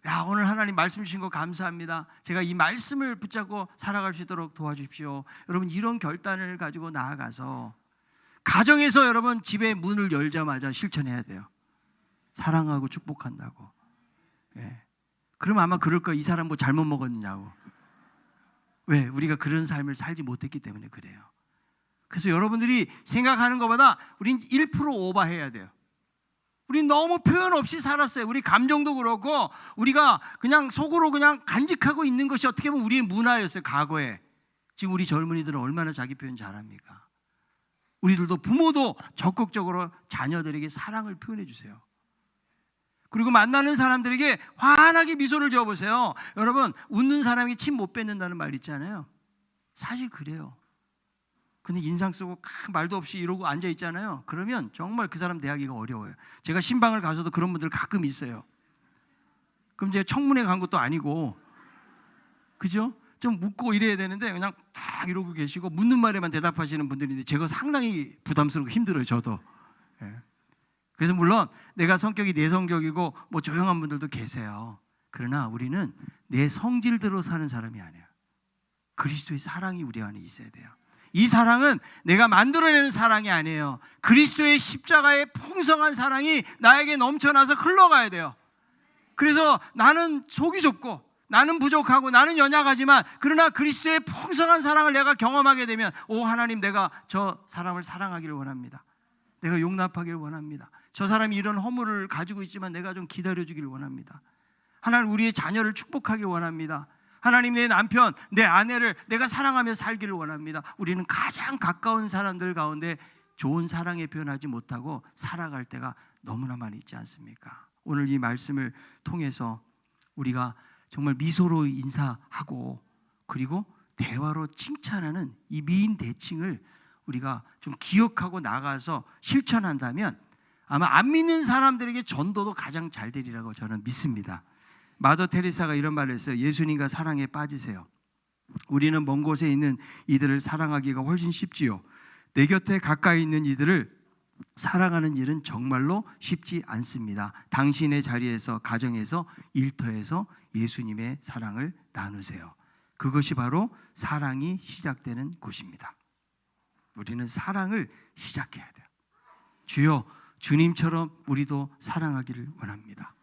Speaker 1: 야, 오늘 하나님 말씀 주신 거 감사합니다. 제가 이 말씀을 붙잡고 살아갈 수 있도록 도와주십시오. 여러분 이런 결단을 가지고 나아가서 가정에서 여러분 집에 문을 열자마자 실천해야 돼요. 사랑하고 축복한다고. 예. 그럼 아마 그럴 거예요. 이 사람 뭐 잘못 먹었느냐고. 왜? 우리가 그런 삶을 살지 못했기 때문에 그래요. 그래서 여러분들이 생각하는 것보다 우린 1% 오버해야 돼요. 우리 너무 표현 없이 살았어요. 우리 감정도 그렇고 우리가 그냥 속으로 그냥 간직하고 있는 것이 어떻게 보면 우리의 문화였어요. 과거에. 지금 우리 젊은이들은 얼마나 자기 표현 잘합니까? 우리들도 부모도 적극적으로 자녀들에게 사랑을 표현해 주세요. 그리고 만나는 사람들에게 환하게 미소를 지어보세요. 여러분 웃는 사람이 침 못 뱉는다는 말 있잖아요. 사실 그래요. 근데 인상 쓰고 말도 없이 이러고 앉아 있잖아요. 그러면 정말 그 사람 대하기가 어려워요. 제가 신방을 가서도 그런 분들 가끔 있어요. 그럼 제가 청문회 간 것도 아니고, 그죠? 좀 묻고 이래야 되는데 그냥 딱 이러고 계시고 묻는 말에만 대답하시는 분들인데 제가 상당히 부담스럽고 힘들어요. 저도. 예. 그래서 물론 내가 성격이 내성적이고 뭐 조용한 분들도 계세요. 그러나 우리는 내 성질대로 사는 사람이 아니에요. 그리스도의 사랑이 우리 안에 있어야 돼요. 이 사랑은 내가 만들어내는 사랑이 아니에요. 그리스도의 십자가의 풍성한 사랑이 나에게 넘쳐나서 흘러가야 돼요. 그래서 나는 속이 좁고 나는 부족하고 나는 연약하지만 그러나 그리스도의 풍성한 사랑을 내가 경험하게 되면 하나님, 내가 저 사람을 사랑하기를 원합니다. 내가 용납하기를 원합니다. 저 사람이 이런 허물을 가지고 있지만 내가 좀 기다려주기를 원합니다. 하나님, 우리의 자녀를 축복하기 원합니다. 하나님, 내 남편, 내 아내를 내가 사랑하며 살기를 원합니다. 우리는 가장 가까운 사람들 가운데 좋은 사랑에 표현하지 못하고 살아갈 때가 너무나 많이 있지 않습니까? 오늘 이 말씀을 통해서 우리가 정말 미소로 인사하고 그리고 대화로 칭찬하는 이 미인 대칭을 우리가 좀 기억하고 나가서 실천한다면 아마 안 믿는 사람들에게 전도도 가장 잘 되리라고 저는 믿습니다. 마더 테레사가 이런 말을 했어요. 예수님과 사랑에 빠지세요. 우리는 먼 곳에 있는 이들을 사랑하기가 훨씬 쉽지요. 내 곁에 가까이 있는 이들을 사랑하는 일은 정말로 쉽지 않습니다. 당신의 자리에서, 가정에서, 일터에서 예수님의 사랑을 나누세요. 그것이 바로 사랑이 시작되는 곳입니다. 우리는 사랑을 시작해야 돼요. 주여, 주님처럼 우리도 사랑하기를 원합니다.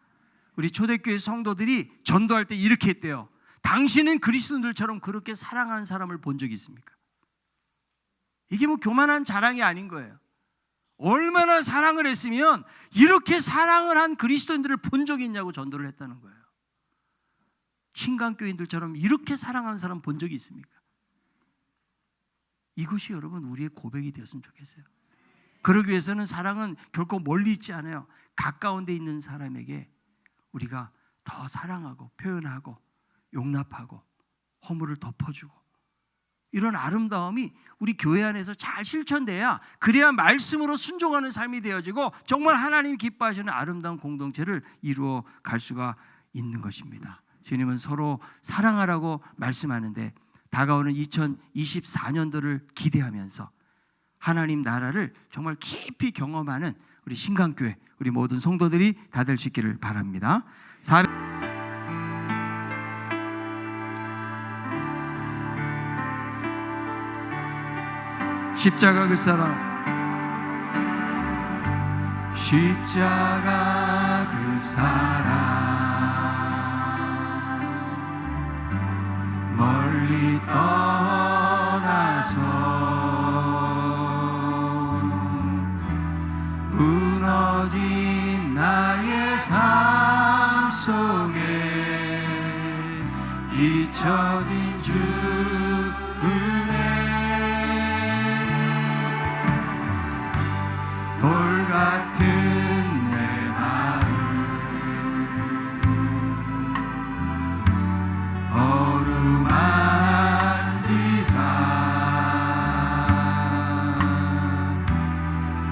Speaker 1: 우리 초대교회 성도들이 전도할 때 이렇게 했대요. 당신은 그리스도인들처럼 그렇게 사랑하는 사람을 본 적이 있습니까? 이게 뭐 교만한 자랑이 아닌 거예요. 얼마나 사랑을 했으면 이렇게 사랑을 한 그리스도인들을 본 적이 있냐고 전도를 했다는 거예요. 신강교인들처럼 이렇게 사랑하는 사람 본 적이 있습니까? 이것이 여러분 우리의 고백이 되었으면 좋겠어요. 그러기 위해서는 사랑은 결코 멀리 있지 않아요. 가까운 데 있는 사람에게 우리가 더 사랑하고 표현하고 용납하고 허물을 덮어주고, 이런 아름다움이 우리 교회 안에서 잘 실천돼야, 그래야 말씀으로 순종하는 삶이 되어지고 정말 하나님 기뻐하시는 아름다운 공동체를 이루어 갈 수가 있는 것입니다. 주님은 서로 사랑하라고 말씀하는데, 다가오는 2024년도를 기대하면서 하나님 나라를 정말 깊이 경험하는 우리 신강교회, 우리 모든 성도들이 다 될 수 있기를 바랍니다. 십자가 그 사랑, 십자가 그 사랑, 멀리 떠나서 무너진 나의 삶 속에 잊혀진 주 은혜, 돌 같은 내 마음 어루만지사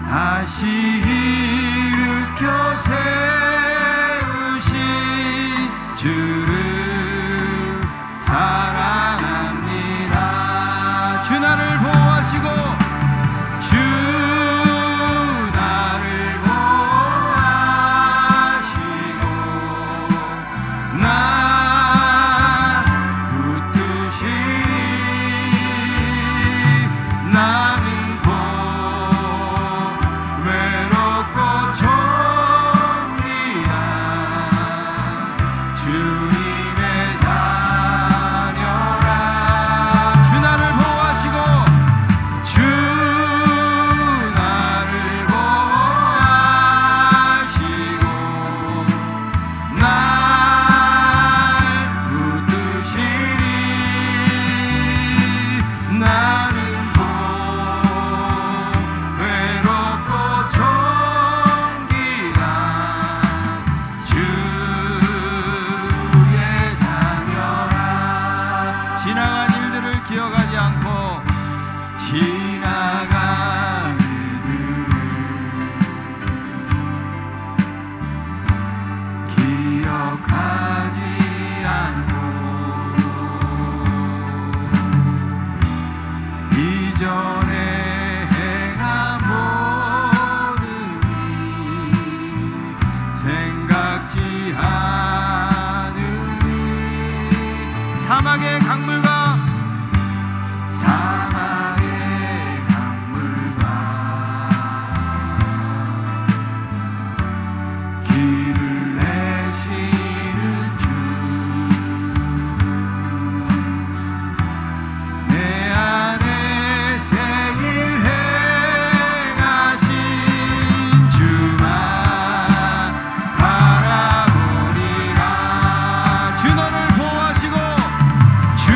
Speaker 1: 다시 일으켜 세우신 주를 사랑합니다. 주 나를 보호하시고, 주 나를 보호하시고 날 붙드시니 나는 곧 외롭고 존귀한 주님의 자녀라. 주 나를 보호하시고, 주 나를 보호하시고 날 붙드시니 나는 곧 외롭고 존귀한 주의 자녀라. 지나간 일들을 기억하지 않고, 지나간 일들을 기억하지 않고 이전에 행한 모든 일 생각지 않으니 사막의 강물과 길을 내시는 주, 내 안에 새 일 행하신 주만 바라보리라. 주 너를 보호하시고, 주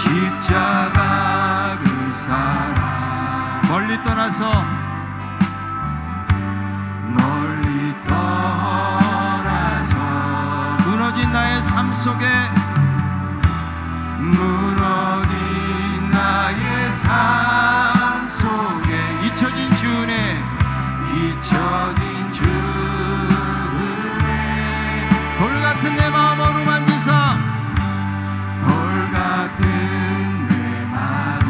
Speaker 1: 십자가 그 사랑 멀리 떠나서 무너진 나의 삶 속에 무너진 나의 삶 속에 잊혀진 주 은혜 잊혀진 주 은혜 돌같은 내 마음 어루만지사 돌같은 내 마음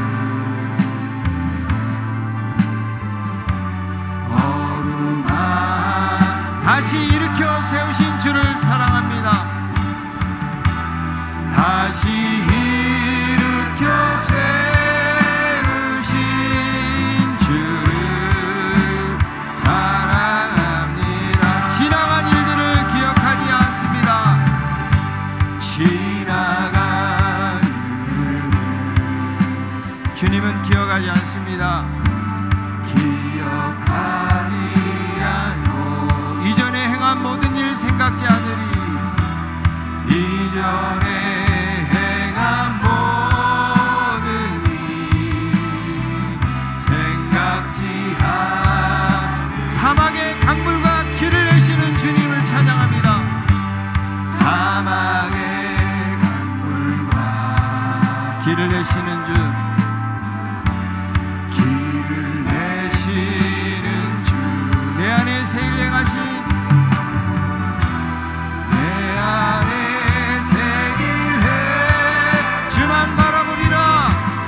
Speaker 1: 어루만 다시 일으켜 세우신 주를 사랑합니다. 다시 일으켜 세우신 주를 사랑합니다. 지나간 일들을 기억하지 않습니다. 지나간 일들을 주님은 기억하지 않습니다. 기억하지 않고 이전에 행한 모든 일 생각지 않으리. 이전에 사막의 강물과 길을 내시는 주님을 찬양합니다. 사막의 강물과 길을 내시는 주 길을 내시는 주 내 안에 새 일 행하신 내 안에 새 일 해 주만 바라보리라.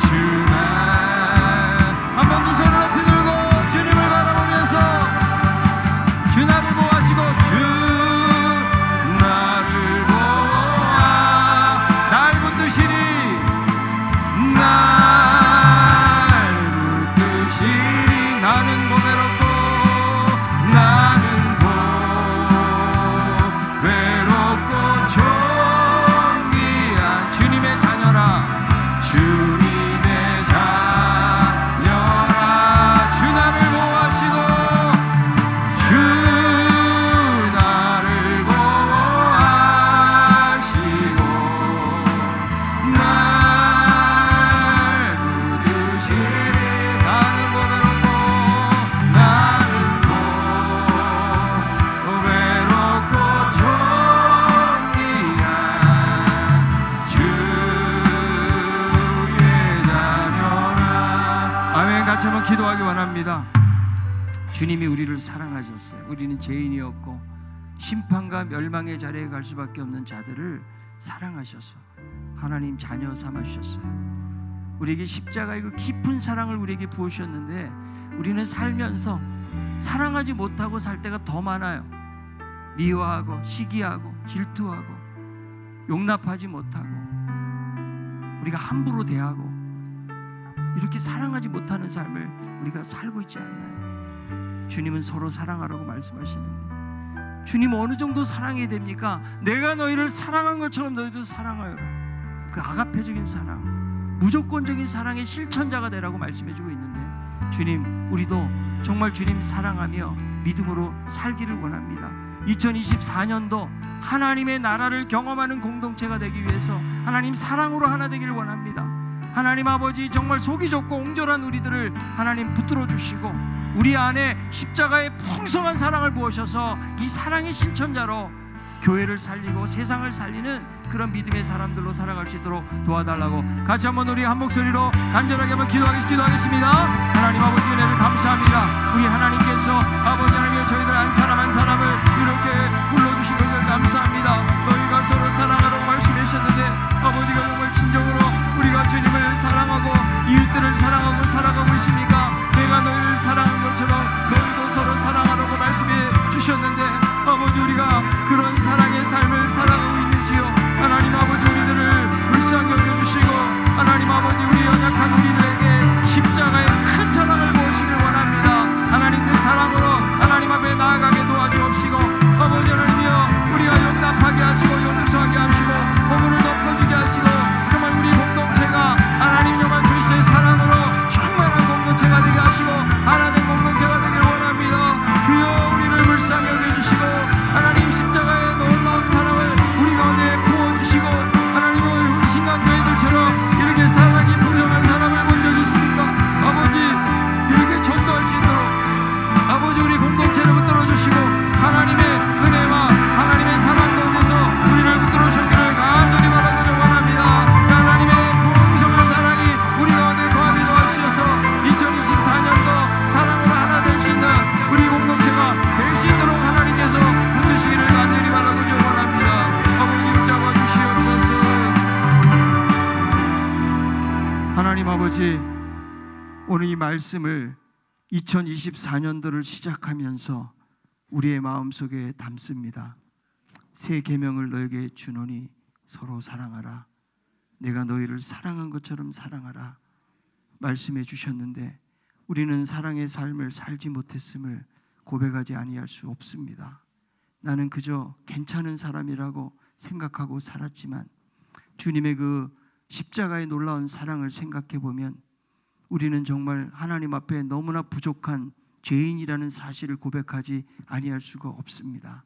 Speaker 1: 주만 한 번 두 손을 높이 들고 주님을 바라보면서 주 나를 보호하시고 주 나를 보아 날 붙드시리 날 붙드시리 나는 보배롭고 나는 보배롭고 존귀한 주님의 자녀라. 주님의 자녀라. 주 나를 보호하시고 주 나를 보호하시고 날 붙드시리 나는 보배롭고 나는 보배롭고 존귀한 주의 자녀라. 아멘. 같이 한번 기도하기 원합니다. 주님이 우리를 사랑하셨어요. 우리는 죄인이었고 심판과 멸망의 자리에 갈 수밖에 없는 자들을 사랑하셔서 하나님 자녀 삼아 주셨어요. 우리에게 십자가의 그 깊은 사랑을 우리에게 부으셨는데 우리는 살면서 사랑하지 못하고 살 때가 더 많아요. 미워하고 시기하고 질투하고 용납하지 못하고 우리가 함부로 대하고 이렇게 사랑하지 못하는 삶을 우리가 살고 있지 않나요? 주님은 서로 사랑하라고 말씀하시는데 주님 어느 정도 사랑해야 됩니까? 내가 너희를 사랑한 것처럼 너희도 사랑하여라. 그 아가페적인 사랑, 무조건적인 사랑의 실천자가 되라고 말씀해주고 있는데 주님 우리도 정말 주님 사랑하며 믿음으로 살기를 원합니다. 2024년도 하나님의 나라를 경험하는 공동체가 되기 위해서 하나님 사랑으로 하나 되기를 원합니다. 하나님 아버지 정말 속이 좁고 옹졸한 우리들을 하나님 붙들어 주시고 우리 안에 십자가의 풍성한 사랑을 부으셔서 이 사랑의 실천자로 교회를 살리고 세상을 살리는 그런 믿음의 사람들로 살아갈 수 있도록 도와달라고 같이 한번 우리 한 목소리로 간절하게 한번 기도하겠습니다. 하나님 아버지 은혜를 감사합니다. 우리 하나님께서 아버지 하나님의 저희들 한 사람 한 사람을 이렇게 불러주신 것을 감사합니다. 너희가 서로 사랑하라고 말씀하셨는데 아버지가 정말 진정으로 우리가 주님을 사랑하고 이웃들을 사랑하고 살아가고 있습니까? 내가 너희를 사랑한 것처럼 너희도 서로 사랑하라고 말씀해 주셨는데 아버지 우리가 그런 사랑의 삶을 살아가고 있는지요? 하나님 아버지 우리들을 불쌍히 여겨주시고 하나님 아버지 우리 연약한 우리들에게 십자가의 큰 사랑을 보시길 원합니다. 하나님 그 사랑으로 하나님 앞에 나아가게 도와주옵시고 아버지 하나님이여 우리가 용납하게 하시고 용서하게 하시고 복음을 덮어주게 하시고 정말 우리 공동체가 하나님 정말 그리스도의 사랑으로 충만한 공동체가 되게 하시고 하나님 공동체가 되길 원합니다. 주여 우리를 불쌍히 여겨주시고 아버지, 오늘 이 말씀을 2024년도를 시작하면서 우리의 마음속에 담습니다. 새 계명을 너에게 주노니 서로 사랑하라. 내가 너희를 사랑한 것처럼 사랑하라 말씀해 주셨는데, 우리는 사랑의 삶을 살지 못했음을 고백하지 아니할 수 없습니다. 나는 그저 괜찮은 사람이라고 생각하고 살았지만, 주님의 그 십자가의 놀라운 사랑을 생각해 보면 우리는 정말 하나님 앞에 너무나 부족한 죄인이라는 사실을 고백하지 아니할 수가 없습니다.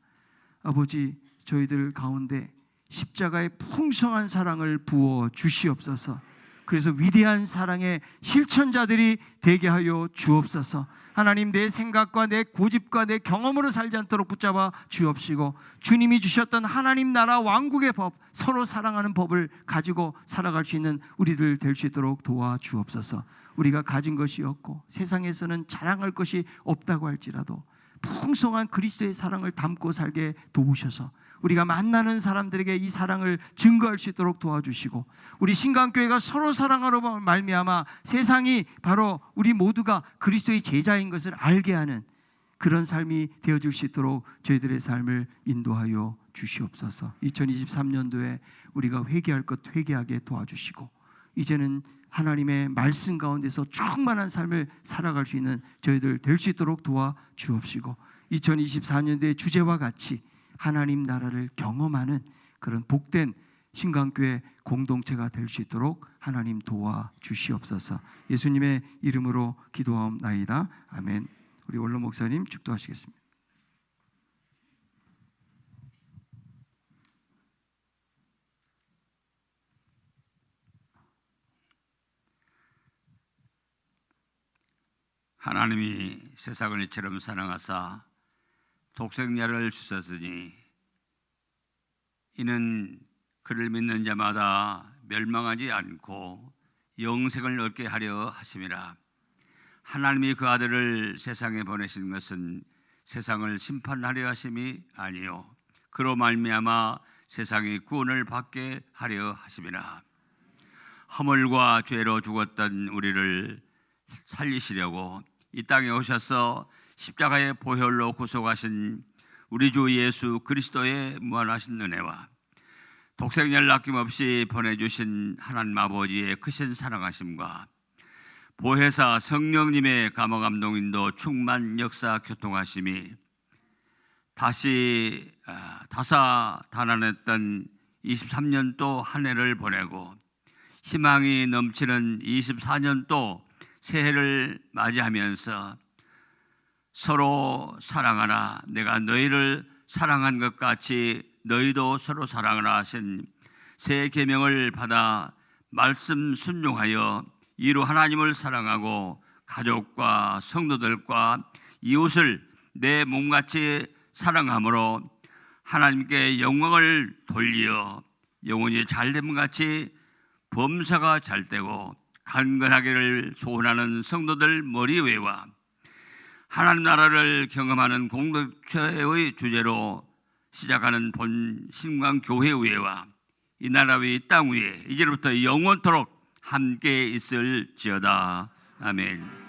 Speaker 1: 아버지, 저희들 가운데 십자가의 풍성한 사랑을 부어 주시옵소서. 그래서 위대한 사랑의 실천자들이 되게 하여 주옵소서. 하나님, 내 생각과 내 고집과 내 경험으로 살지 않도록 붙잡아 주옵시고, 주님이 주셨던 하나님 나라 왕국의 법, 서로 사랑하는 법을 가지고 살아갈 수 있는 우리들 될 수 있도록 도와 주옵소서. 우리가 가진 것이 없고 세상에서는 자랑할 것이 없다고 할지라도 풍성한 그리스도의 사랑을 담고 살게 도우셔서 우리가 만나는 사람들에게 이 사랑을 증거할 수 있도록 도와주시고, 우리 신강교회가 서로 사랑하로 말미암아 세상이 바로 우리 모두가 그리스도의 제자인 것을 알게 하는 그런 삶이 되어줄 수 있도록 저희들의 삶을 인도하여 주시옵소서. 2023년도에 우리가 회개할 것 회개하게 도와주시고, 이제는 하나님의 말씀 가운데서 충만한 삶을 살아갈 수 있는 저희들 될 수 있도록 도와주옵시고, 2024년도의 주제와 같이 하나님 나라를 경험하는 그런 복된 신강교회 공동체가 될 수 있도록 하나님 도와주시옵소서. 예수님의 이름으로 기도하옵나이다. 아멘. 우리 원로 목사님 축도하시겠습니다.
Speaker 2: 하나님이 세상을 이처럼 사랑하사 독생자를 주셨으니 이는 그를 믿는 자마다 멸망하지 않고 영생을 얻게 하려 하심이라. 하나님이 그 아들을 세상에 보내신 것은 세상을 심판하려 하심이 아니요 그로 말미암아 세상이 구원을 받게 하려 하심이라. 허물과 죄로 죽었던 우리를 살리시려고 이 땅에 오셔서 십자가의 보혈로 구속하신 우리 주 예수 그리스도의 무한하신 은혜와 독생자를 아낌없이 보내주신 하나님 아버지의 크신 사랑하심과 보혜사 성령님의 감화감동인도 충만 역사 교통하심이 다시 다사다난했던 23년도 한 해를 보내고 희망이 넘치는 24년도 새해를 맞이하면서 서로 사랑하라, 내가 너희를 사랑한 것 같이 너희도 서로 사랑하라 하신 새 계명을 받아 말씀 순종하여 이로 하나님을 사랑하고 가족과 성도들과 이웃을 내 몸같이 사랑함으로 하나님께 영광을 돌려 영혼이 잘됨같이 범사가 잘되고 강건하기를 소원하는 성도들 머리 위와 하나님 나라를 경험하는 공동체의 주제로 시작하는 본 신강교회 위에와 이 나라 위 땅 위에 이제부터 영원토록 함께 있을지어다. 아멘.